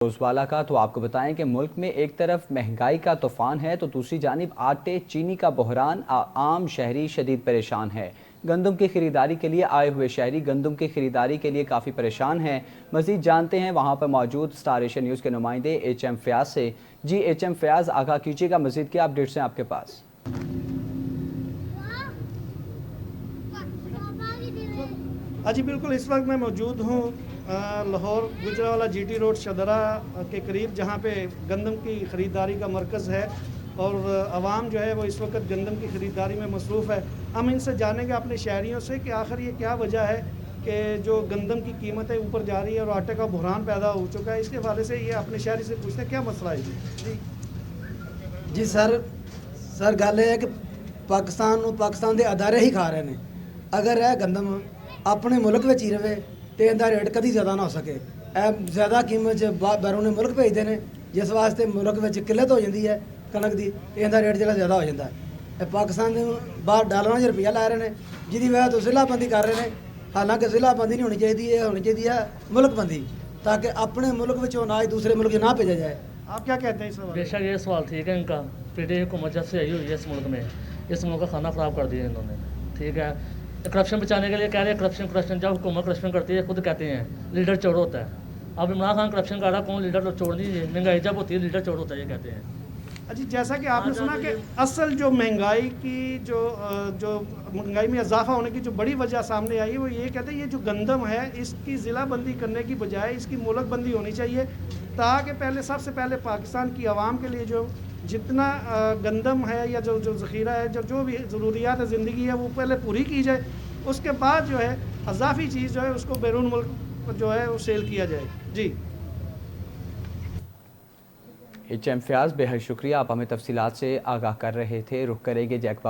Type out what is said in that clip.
روزوالا کا تو آپ کو بتائیں کہ ملک میں ایک طرف مہنگائی کا طوفان ہے تو دوسری جانب آٹے چینی کا بحران، عام شہری شدید پریشان ہے۔ گندم کی خریداری کے لیے آئے ہوئے شہری گندم کی خریداری کے لیے کافی پریشان ہیں۔ مزید جانتے ہیں وہاں پر موجود سٹار ایشیا نیوز کے نمائندے ایچ ایم فیاض سے۔ جی ایچ ایم فیاض، آگاہ کیجیے گا، مزید کیا اپڈیٹس ہیں آپ کے پاس؟ جی بالکل، اس وقت میں موجود ہوں Lahore Gujranwala G T road Shahdara کے قریب، جہاں پہ گندم کی خریداری کا مرکز ہے اور عوام جو ہے وہ اس وقت گندم کی خریداری میں مصروف ہے۔ ہم ان سے جانیں گے اپنے شہریوں سے کہ آخر یہ کیا وجہ ہے کہ جو گندم کی قیمتیں اوپر جا رہی ہے اور آٹے کا بحران پیدا ہو چکا ہے۔ اس کے حوالے سے یہ اپنے شہری سے پوچھتے ہیں کیا مسئلہ ہے جی سر گل یہ ہے کہ پاکستان دے ادارے ہی کھا رہے ہیں۔ اگر یہ گندم اپنے ملک میں ہی رہے تو ان کا ریٹ کدی زیادہ نہ ہو سکے۔ زیادہ قیمت بیرون ملک بھیجتے ہیں، جس واسطے ملک میں قلت ہو جاتی ہے کنک کی، ان کا ریٹ جگہ زیادہ ہو جاتا ہے۔ پاکستان باہر ڈالراں روپیہ لا رہے ہیں، جی وجہ تو ضلع بندی کر رہے ہیں۔ حالانکہ ضلع بندی نہیں ہونی چاہیے، ہونی چاہیے ملک بندی، تاکہ اپنے ملک میں اناج دوسرے ملک نہ بھیجا جائے۔ آپ کیا کہتے ہیں اس بے شک یہ سوال ٹھیک ہے ان کا۔ پیڈی حکومت جب سے آئی ہوئی ہے اس ملک میں، اس ملک کا کھانا خراب کر دیا انہوں نے، ٹھیک ہے۔ کرپشن بچانے کے لیے کہہ رہے ہیں کرپشن، جب حکومت کرپشن کرتی ہے خود کہتے ہیں لیڈر چور ہوتا ہے۔ اب عمران خان کرپشن کر رہا، کون لیڈر چور نہیں ہے؟ مہنگائی جب ہوتی ہے لیڈر چور ہوتا ہے، یہ کہتے ہیں۔ جی جیسا کہ آپ نے سنا کہ اصل جو مہنگائی کی جو مہنگائی میں اضافہ ہونے کی جو بڑی وجہ سامنے آئی ہے وہ یہ کہتے ہیں یہ جو گندم ہے اس کی ضلع بندی کرنے کی بجائے اس کی ملک بندی ہونی چاہیے، تاکہ سب سے پہلے پاکستان کی عوام کے لیے جو جتنا گندم ہے یا جو ذخیرہ ہے، جو بھی ضروریات زندگی ہے وہ پہلے پوری کی جائے، اس کے بعد جو ہے اضافی چیز جو ہے اس کو بیرون ملک جو ہے وہ سیل کیا جائے۔ جی ایچ ایم فیاض، بے حد شکریہ، آپ ہمیں تفصیلات سے آگاہ کر رہے تھے۔ رخ کریں گے جیک بابا